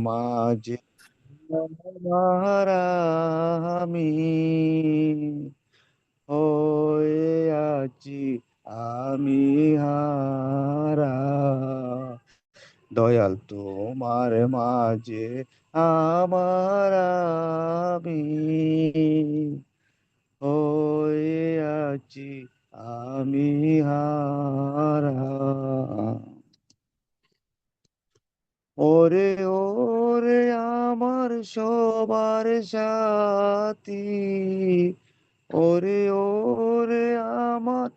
মাঝে আমার আমি হয়ে আছি আমি হারা। দয়াল তোমার মাঝে আমার আমি হয়ে আছি আমি হারা। ওরে ওরে আমার সবার সাথী, ওরে ওরে আমার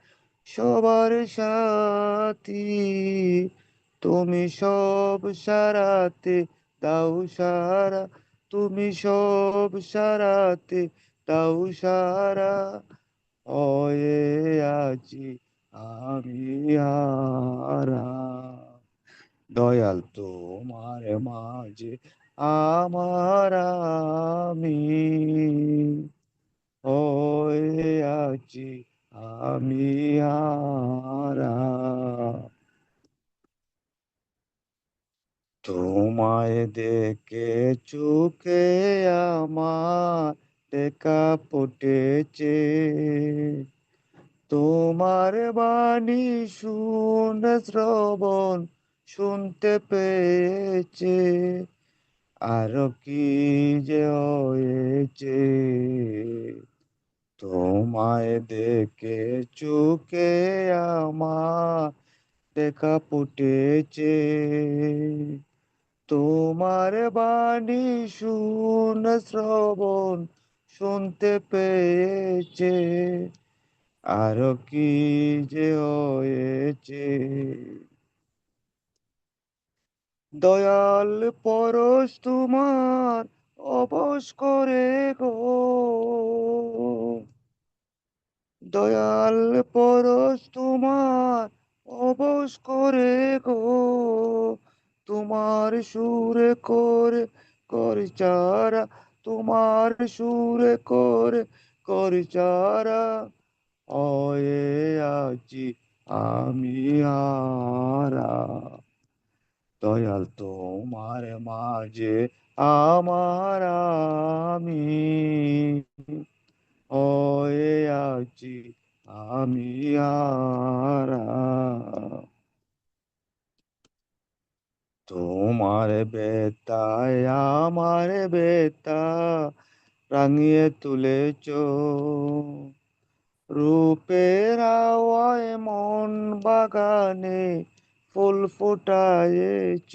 সবার সাথী, তুমি সব সারাতে দাও সারা, তুমি সব সারাতে দাও সারা। হয়ে আছি আমি হারা। দয়াল তোমার মাঝে আমার আমি হয়ে আছি আমি হারা। তোমায় দেখে চোখে আমার দেখা ফুটেছে, তোমার বাণী শুনে শ্রবণ শুনতে পেয়েছে, আরো কি যে হয়েছে। তোমায় দেখে চোখে আমার দেখা ফুটেছে, তোমার বাণী শুনে শ্রবণ শুনতে পেয়েছে, আরো কি যে হয়েছে। দয়াল পরশ তোমার অবশ করে গো, দয়াল পরশ তোমার অবশ করে গো, তোমার সুরে করে করে চারা, তোমার সুরে করে করে চারা। হয়ে আছি আমি হারা। দয়াল তোমার মাঝে আমার আমি হয়ে আছি আমি হারা। তোমার বেতায় আমার বেতা রাঙিয়ে তুলেছ, রূপের হাওয়ায় মন বাগানে ফুল ফুটায়েছ,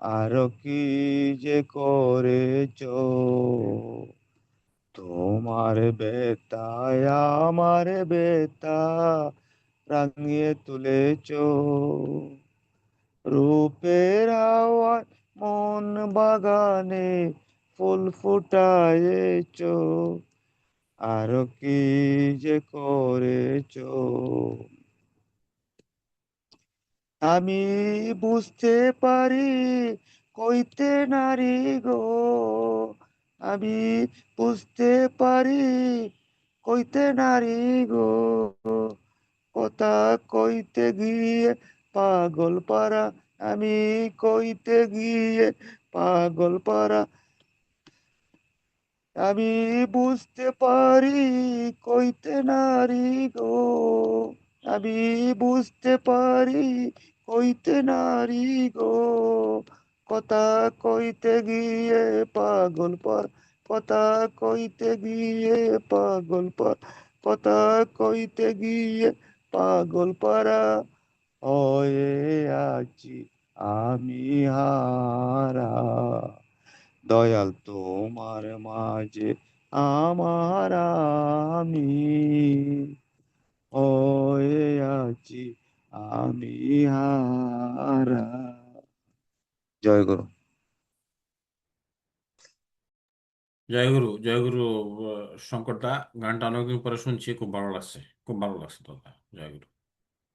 আরো কি যে করেছ। তোমার বেতায় আমার বেতা রাঙিয়ে তুলেছ, রূপের হাওয়ায় মন বাগানে ফুল ফুটায়েছ, আরো কি যে করেছ। আমি বুঝতে পারি কইতে নারী গো, আমি বুঝতে পারি কইতে নারী গো, কথা কইতে গিয়ে পাগল পারা, আমি কইতে গিয়ে পাগল পারা। আমি বুঝতে পারি কইতে নারী গো, আমি বুঝতে পারি কইতে নারী গো, কথা কইতে গিয়ে পাগল পর, কথা কইতে গিয়ে পাগল পর, কথা কইতে গিয়ে পাগল পারা। হয়ে আছি আমি হারা। দয়াল তোমার মাঝে আমার আমি হয়ে আছি আমি হারা। জয় গুরু। জয়গুরু, জয়গুরু। শঙ্করদা, গানটা অনেকদিন পরে শুনছি, খুব ভালো লাগছে, খুব ভালো লাগছে দাদা। জয়গুরু।